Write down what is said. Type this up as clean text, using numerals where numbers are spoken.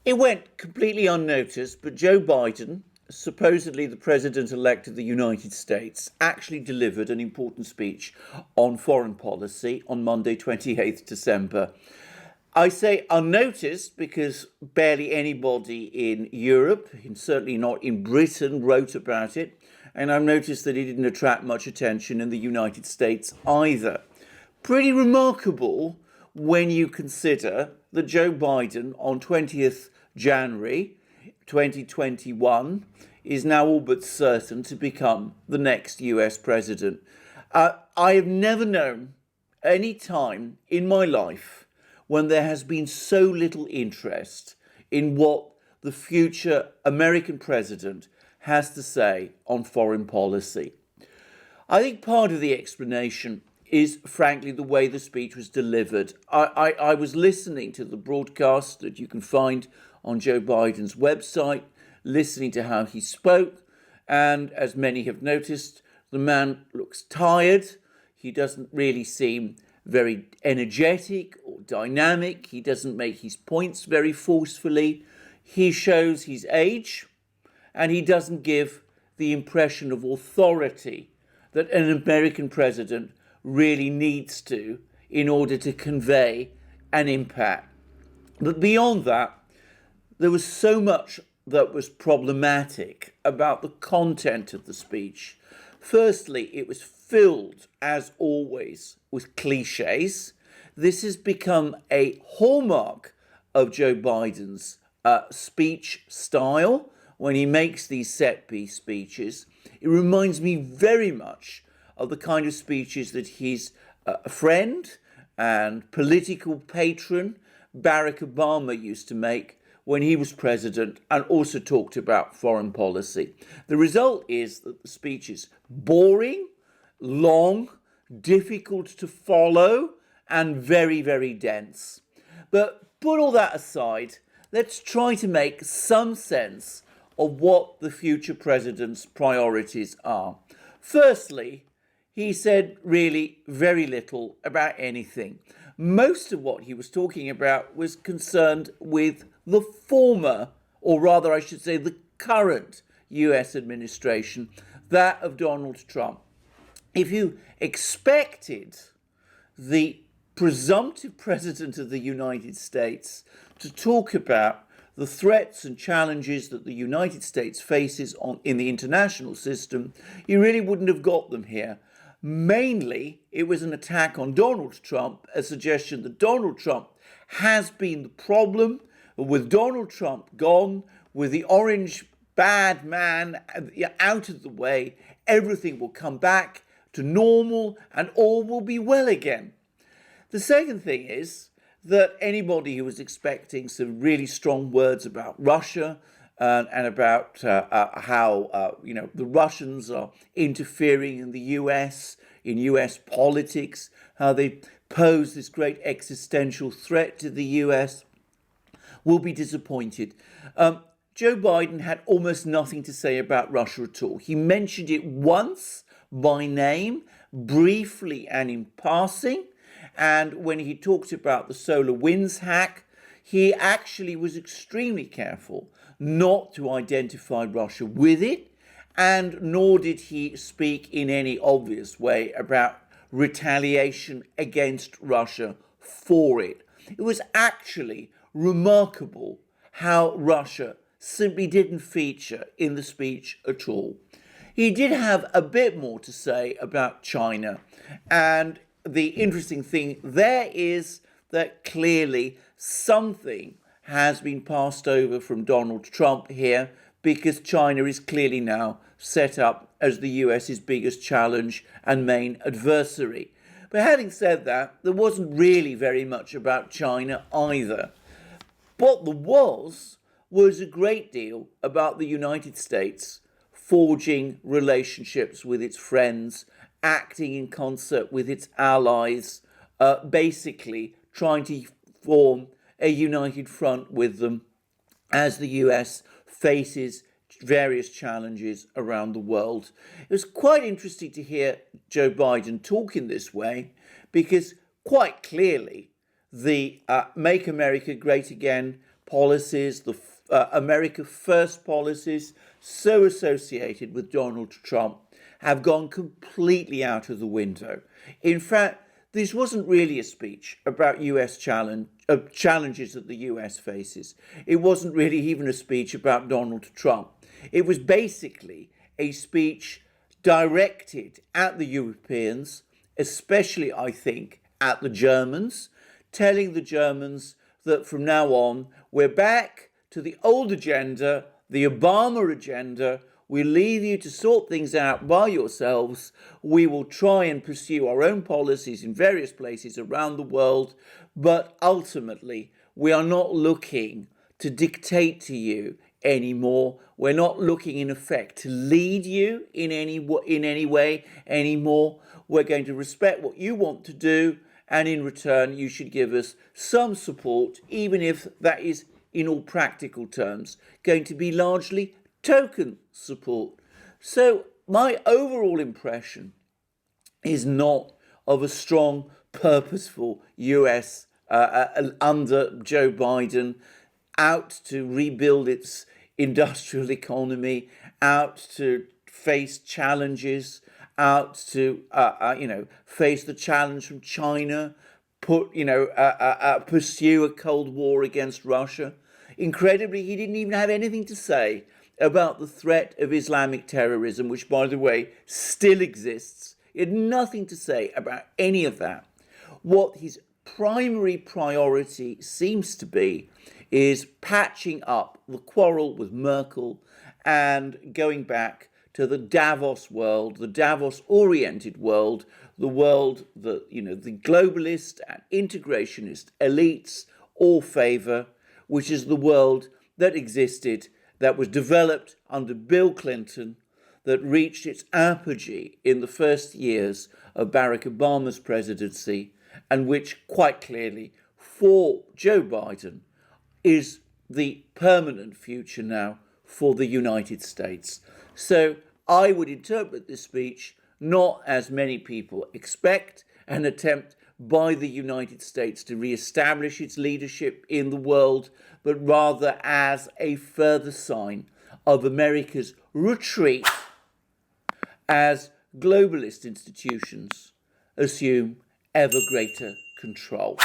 It went completely unnoticed, but Joe Biden, supposedly the president-elect of the United States, actually delivered an important speech on foreign policy on Monday, 28th December. I say unnoticed because barely anybody in Europe, and certainly not in Britain, wrote about it. And I've noticed that it didn't attract much attention in the United States either. Pretty remarkable when you consider that Joe Biden on 20th January 2021 is now all but certain to become the next US president. I have never known any time in my life when there has been so little interest in what the future American president has to say on foreign policy. I think part of the explanation is, frankly, the way the speech was delivered. I was listening to the broadcast that you can find on Joe Biden's website, listening to how he spoke, and as many have noticed, the man looks tired. He doesn't really seem very energetic or dynamic. He doesn't make his points very forcefully. He shows his age, and he doesn't give the impression of authority that an American president really needs to in order to convey an impact. But beyond that, there was so much that was problematic about the content of the speech. Firstly, it was filled, as always, with cliches. This has become a hallmark of Joe Biden's speech style when he makes these set-piece speeches. It reminds me very much of the kind of speeches that his friend and political patron Barack Obama used to make when he was president and also talked about foreign policy. The result is that the speech is boring, long, difficult to follow, and very, very dense. But put all that aside, let's try to make some sense of what the future president's priorities are. Firstly, he said really very little about anything. Most of what he was talking about was concerned with the former, or rather I should say the current US administration, that of Donald Trump. If you expected the presumptive president of the United States to talk about the threats and challenges that the United States faces in the international system, you really wouldn't have got them here. Mainly, it was an attack on Donald Trump, a suggestion that Donald Trump has been the problem. With Donald Trump gone, with the orange bad man out of the way, everything will come back to normal and all will be well again. The second thing is that anybody who was expecting some really strong words about Russia and about how the Russians are interfering in the US, in US politics, how they pose this great existential threat to the US, will be disappointed. Joe Biden had almost nothing to say about Russia at all. He mentioned it once by name, briefly and in passing, and when he talked about the solar winds hack, he actually was extremely careful not to identify Russia with it, and nor did he speak in any obvious way about retaliation against Russia for it. It was actually remarkable how Russia simply didn't feature in the speech at all. He did have a bit more to say about China, and the interesting thing there is that clearly something has been passed over from Donald Trump here, because China is clearly now set up as the US's biggest challenge and main adversary. But having said that, there wasn't really very much about China either. What there was a great deal about the United States forging relationships with its friends, acting in concert with its allies, basically trying to form a united front with them as the US faces various challenges around the world. It was quite interesting to hear Joe Biden talk in this way, because quite clearly the Make America Great Again policies, the America First policies, so associated with Donald Trump, have gone completely out of the window. In fact, this wasn't really a speech about US challenges that the US faces. It wasn't really even a speech about Donald Trump. It was basically a speech directed at the Europeans, especially, I think, at the Germans, telling the Germans that from now on, we're back to the old agenda, the Obama agenda. We leave you to sort things out by yourselves. We will try and pursue our own policies in various places around the world, but ultimately, we are not looking to dictate to you anymore. We're not looking, in effect, to lead you in any way anymore. We're going to respect what you want to do, and in return, you should give us some support, even if that is, in all practical terms, going to be largely token support. So my overall impression is not of a strong, purposeful US under Joe Biden out to rebuild its industrial economy, out to face challenges, out to face the challenge from China, pursue a Cold War against Russia. Incredibly, he didn't even have anything to say about the threat of Islamic terrorism, which, by the way, still exists. He had nothing to say about any of that. What his primary priority seems to be is patching up the quarrel with Merkel and going back to the Davos world, the Davos-oriented world, the world that, the globalist and integrationist elites all favor, which is the world that existed, that was developed under Bill Clinton, that reached its apogee in the first years of Barack Obama's presidency, and which quite clearly, for Joe Biden, is the permanent future now for the United States. So I would interpret this speech not as many people expect, an attempt by the United States to re-establish its leadership in the world, but rather as a further sign of America's retreat as globalist institutions assume ever greater control.